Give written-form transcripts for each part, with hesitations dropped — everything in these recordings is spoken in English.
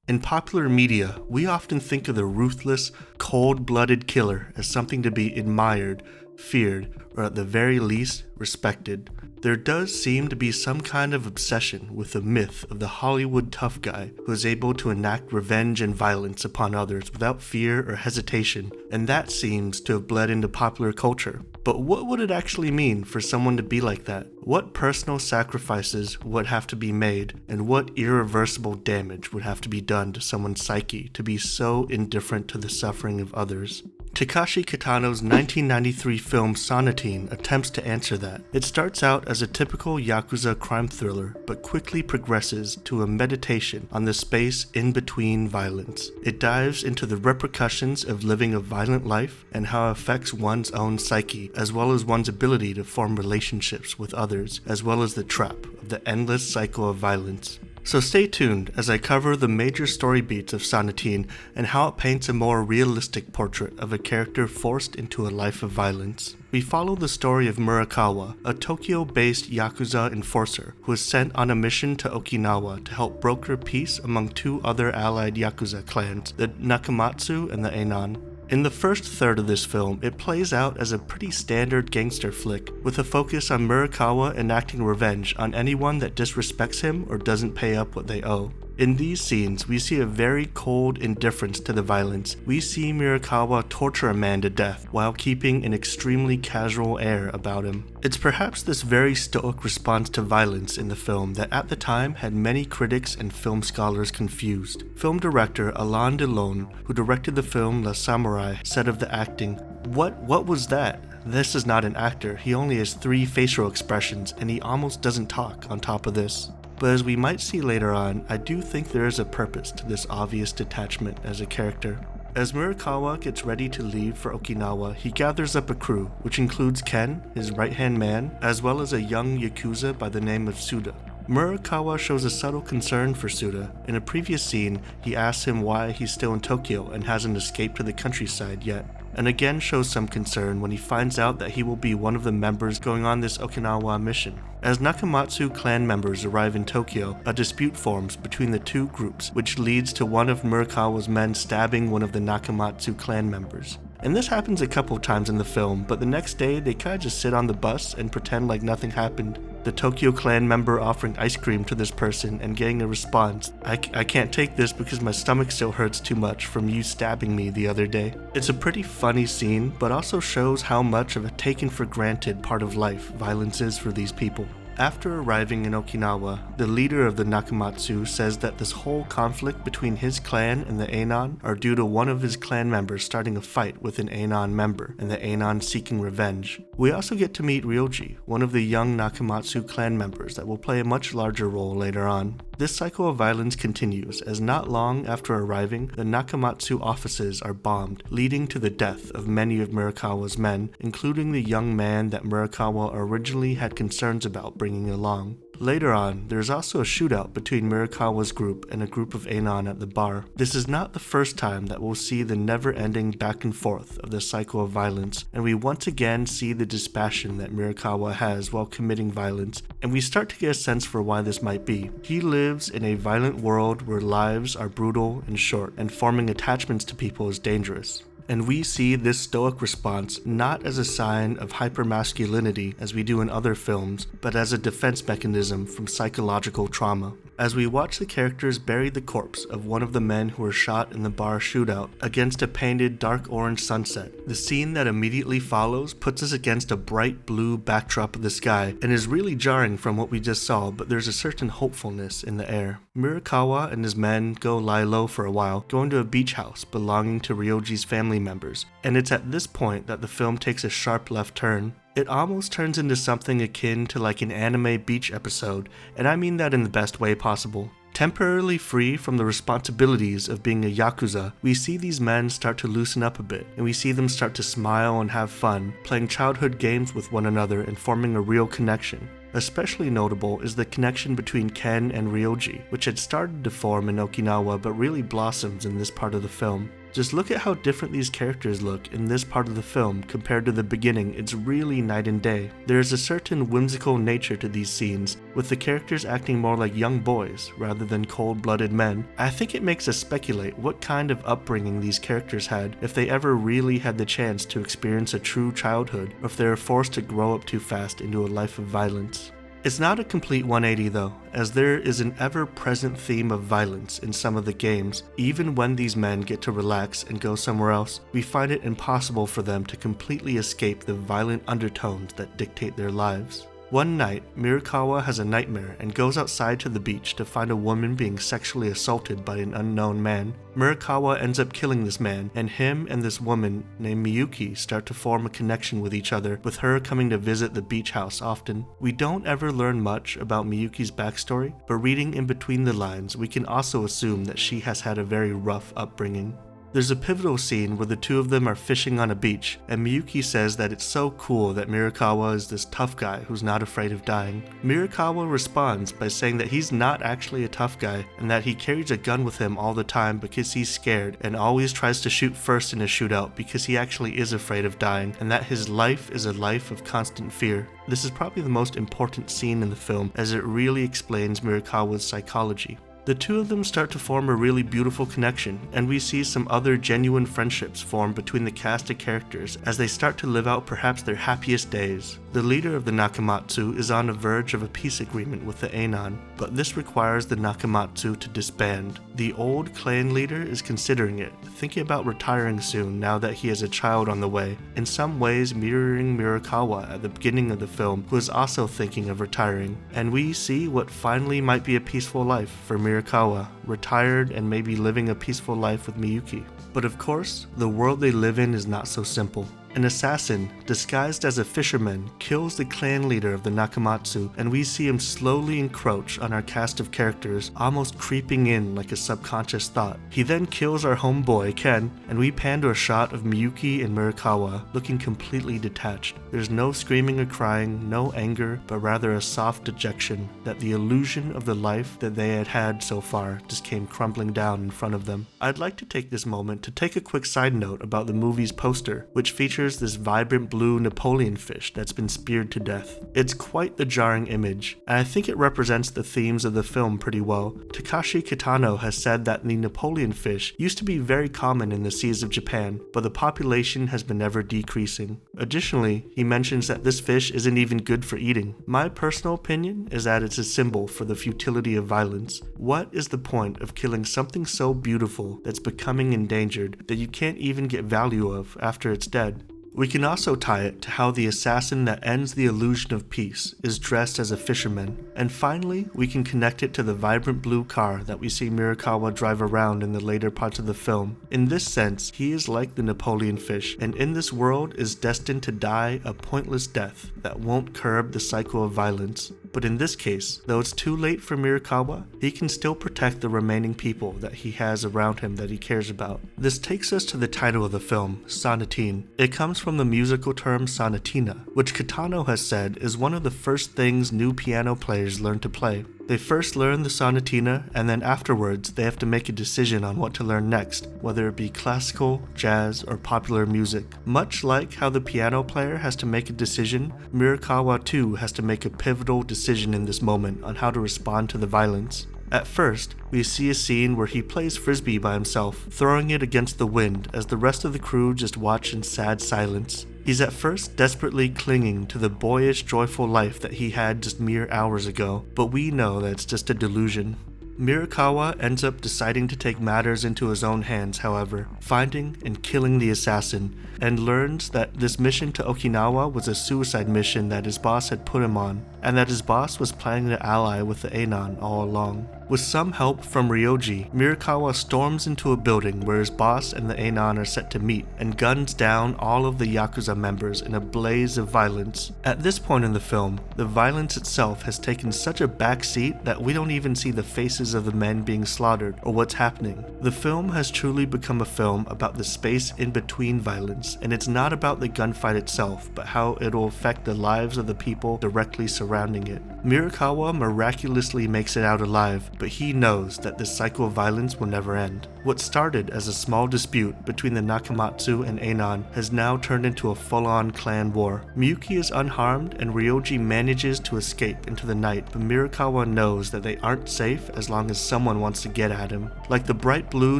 In popular media, we often think of the ruthless, cold-blooded killer as something to be admired, feared, or at the very least, respected. There does seem to be some kind of obsession with the myth of the Hollywood tough guy who is able to enact revenge and violence upon others without fear or hesitation, and that seems to have bled into popular culture. But what would it actually mean for someone to be like that? What personal sacrifices would have to be made, and what irreversible damage would have to be done to someone's psyche to be so indifferent to the suffering of others? Takeshi Kitano's 1993 film Sonatine attempts to answer that. It starts out as a typical yakuza crime thriller, but quickly progresses to a meditation on the space in between violence. It dives into the repercussions of living a violent life and how it affects one's own psyche, as well as one's ability to form relationships with others, as well as the trap of the endless cycle of violence. So stay tuned as I cover the major story beats of Sonatine and how it paints a more realistic portrait of a character forced into a life of violence. We follow the story of Murakawa, a Tokyo-based yakuza enforcer who is sent on a mission to Okinawa to help broker peace among two other allied yakuza clans, the Nakamatsu and the Einan. In the first third of this film, it plays out as a pretty standard gangster flick, with a focus on Murakawa enacting revenge on anyone that disrespects him or doesn't pay up what they owe. In these scenes, we see a very cold indifference to the violence. We see Murakawa torture a man to death while keeping an extremely casual air about him. It's perhaps this very stoic response to violence in the film that at the time had many critics and film scholars confused. Film director Alain Delon, who directed the film La Samurai, said of the acting, What was that? This is not an actor, he only has 3 facial expressions and he almost doesn't talk on top of this. But as we might see later on, I do think there is a purpose to this obvious detachment as a character. As Murakawa gets ready to leave for Okinawa, he gathers up a crew, which includes Ken, his right-hand man, as well as a young yakuza by the name of Suda. Murakawa shows a subtle concern for Suda. In a previous scene, he asks him why he's still in Tokyo and hasn't escaped to the countryside yet, and again shows some concern when he finds out that he will be one of the members going on this Okinawa mission. As Nakamatsu clan members arrive in Tokyo, a dispute forms between the two groups, which leads to one of Murakawa's men stabbing one of the Nakamatsu clan members. And this happens a couple times in the film, but the next day they kinda just sit on the bus and pretend like nothing happened. The Tokyo clan member offering ice cream to this person and getting a response, I can't take this because my stomach still hurts too much from you stabbing me the other day. It's a pretty funny scene, but also shows how much of a taken for granted part of life violence is for these people. After arriving in Okinawa, the leader of the Nakamatsu says that this whole conflict between his clan and the Einan are due to one of his clan members starting a fight with an Einan member, and the Einan seeking revenge. We also get to meet Ryoji, one of the young Nakamatsu clan members that will play a much larger role later on. This cycle of violence continues, as not long after arriving, the Nakamatsu offices are bombed, leading to the death of many of Murakawa's men, including the young man that Murakawa originally had concerns about bringing along. Later on, there's also a shootout between Murakawa's group and a group of Einan at the bar. This is not the first time that we'll see the never-ending back and forth of the cycle of violence, and we once again see the dispassion that Murakawa has while committing violence, and we start to get a sense for why this might be. He lives in a violent world where lives are brutal and short, and forming attachments to people is dangerous. And we see this stoic response not as a sign of hypermasculinity as we do in other films, but as a defense mechanism from psychological trauma. As we watch the characters bury the corpse of one of the men who were shot in the bar shootout against a painted dark orange sunset, the scene that immediately follows puts us against a bright blue backdrop of the sky and is really jarring from what we just saw, but there's a certain hopefulness in the air. Murakawa and his men go lie low for a while, going to a beach house belonging to Ryoji's family members, and it's at this point that the film takes a sharp left turn. It almost turns into something akin to like an anime beach episode, and I mean that in the best way possible. Temporarily free from the responsibilities of being a yakuza, we see these men start to loosen up a bit, and we see them start to smile and have fun, playing childhood games with one another and forming a real connection. Especially notable is the connection between Ken and Ryoji, which had started to form in Okinawa but really blossoms in this part of the film. Just look at how different these characters look in this part of the film compared to the beginning. It's really night and day. There is a certain whimsical nature to these scenes, with the characters acting more like young boys rather than cold-blooded men. I think it makes us speculate what kind of upbringing these characters had, if they ever really had the chance to experience a true childhood, or if they were forced to grow up too fast into a life of violence. It's not a complete 180 though, as there is an ever-present theme of violence in some of the games. Even when these men get to relax and go somewhere else, we find it impossible for them to completely escape the violent undertones that dictate their lives. One night, Mirakawa has a nightmare and goes outside to the beach to find a woman being sexually assaulted by an unknown man. Mirakawa ends up killing this man, and him and this woman named Miyuki start to form a connection with each other, with her coming to visit the beach house often. We don't ever learn much about Miyuki's backstory, but reading in between the lines, we can also assume that she has had a very rough upbringing. There's a pivotal scene where the two of them are fishing on a beach, and Miyuki says that it's so cool that Mirakawa is this tough guy who's not afraid of dying. Mirakawa responds by saying that he's not actually a tough guy, and that he carries a gun with him all the time because he's scared, and always tries to shoot first in a shootout because he actually is afraid of dying, and that his life is a life of constant fear. This is probably the most important scene in the film, as it really explains Mirakawa's psychology. The two of them start to form a really beautiful connection, and we see some other genuine friendships form between the cast of characters as they start to live out perhaps their happiest days. The leader of the Nakamatsu is on the verge of a peace agreement with the Anon, but this requires the Nakamatsu to disband. The old clan leader is considering it, thinking about retiring soon now that he has a child on the way, in some ways mirroring Mirakawa at the beginning of the film, who is also thinking of retiring. And we see what finally might be a peaceful life for Mirakawa, retired and maybe living a peaceful life with Miyuki. But of course, the world they live in is not so simple. An assassin, disguised as a fisherman, kills the clan leader of the Nakamatsu, and we see him slowly encroach on our cast of characters, almost creeping in like a subconscious thought. He then kills our homeboy, Ken, and we pan to a shot of Miyuki and Mirakawa looking completely detached. There's no screaming or crying, no anger, but rather a soft dejection that the illusion of the life that they had had so far just came crumbling down in front of them. I'd like to take this moment to take a quick side note about the movie's poster, which features this vibrant blue Napoleon fish that's been speared to death. It's quite the jarring image, and I think it represents the themes of the film pretty well. Takeshi Kitano has said that the Napoleon fish used to be very common in the seas of Japan, but the population has been ever decreasing. Additionally, he mentions that this fish isn't even good for eating. My personal opinion is that it's a symbol for the futility of violence. What is the point of killing something so beautiful that's becoming endangered that you can't even get value of after it's dead? We can also tie it to how the assassin that ends the illusion of peace is dressed as a fisherman. And finally, we can connect it to the vibrant blue car that we see Mirakawa drive around in the later parts of the film. In this sense, he is like the Napoleon fish, and in this world is destined to die a pointless death that won't curb the cycle of violence. But in this case, though it's too late for Mirakawa, he can still protect the remaining people that he has around him that he cares about. This takes us to the title of the film, Sonatine. It comes from the musical term sonatina, which Kitano has said is one of the first things new piano players learn to play. They first learn the sonatina, and then afterwards they have to make a decision on what to learn next, whether it be classical, jazz, or popular music. Much like how the piano player has to make a decision, Mirakawa too has to make a pivotal decision in this moment on how to respond to the violence. At first, we see a scene where he plays frisbee by himself, throwing it against the wind as the rest of the crew just watch in sad silence. He's at first desperately clinging to the boyish, joyful life that he had just mere hours ago, but we know that it's just a delusion. Mirakawa ends up deciding to take matters into his own hands, however, finding and killing the assassin, and learns that this mission to Okinawa was a suicide mission that his boss had put him on, and that his boss was planning to ally with the Anon all along. With some help from Ryoji, Mirakawa storms into a building where his boss and the Anon are set to meet, and guns down all of the yakuza members in a blaze of violence. At this point in the film, the violence itself has taken such a backseat that we don't even see the faces of the men being slaughtered or what's happening. The film has truly become a film about the space in between violence, and it's not about the gunfight itself, but how it'll affect the lives of the people directly surrounding it. Mirakawa miraculously makes it out alive, but he knows that this cycle of violence will never end. What started as a small dispute between the Nakamatsu and Einan has now turned into a full-on clan war. Miyuki is unharmed and Ryoji manages to escape into the night, but Mirakawa knows that they aren't safe as long as someone wants to get at him. Like the bright blue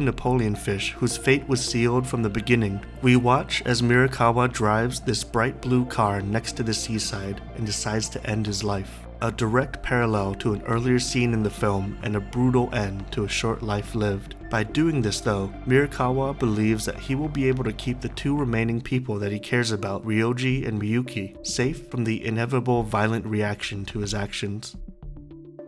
Napoleon fish whose fate was sealed from the beginning, we watch as Mirakawa drives this bright blue car next to the seaside and decides to end his life. A direct parallel to an earlier scene in the film and a brutal end to a short life lived. By doing this though, Mirakawa believes that he will be able to keep the two remaining people that he cares about, Ryoji and Miyuki, safe from the inevitable violent reaction to his actions.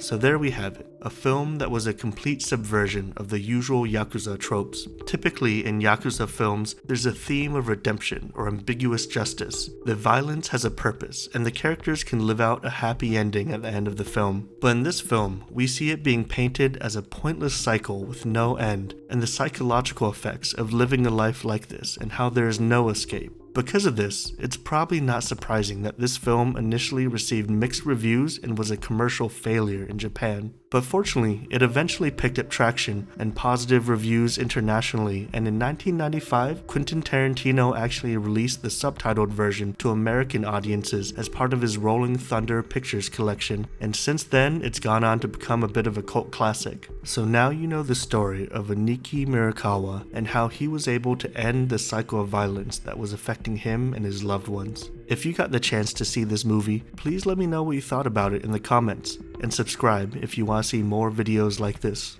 So there we have it, a film that was a complete subversion of the usual yakuza tropes. Typically in yakuza films, there's a theme of redemption or ambiguous justice. The violence has a purpose, and the characters can live out a happy ending at the end of the film. But in this film, we see it being painted as a pointless cycle with no end, and the psychological effects of living a life like this and how there is no escape. Because of this, it's probably not surprising that this film initially received mixed reviews and was a commercial failure in Japan. But fortunately, it eventually picked up traction and positive reviews internationally, and in 1995, Quentin Tarantino actually released the subtitled version to American audiences as part of his Rolling Thunder Pictures collection, and since then, it's gone on to become a bit of a cult classic. So now you know the story of Aniki Mirakawa and how he was able to end the cycle of violence that was affecting him and his loved ones. If you got the chance to see this movie, please let me know what you thought about it in the comments, and subscribe if you want to see more videos like this.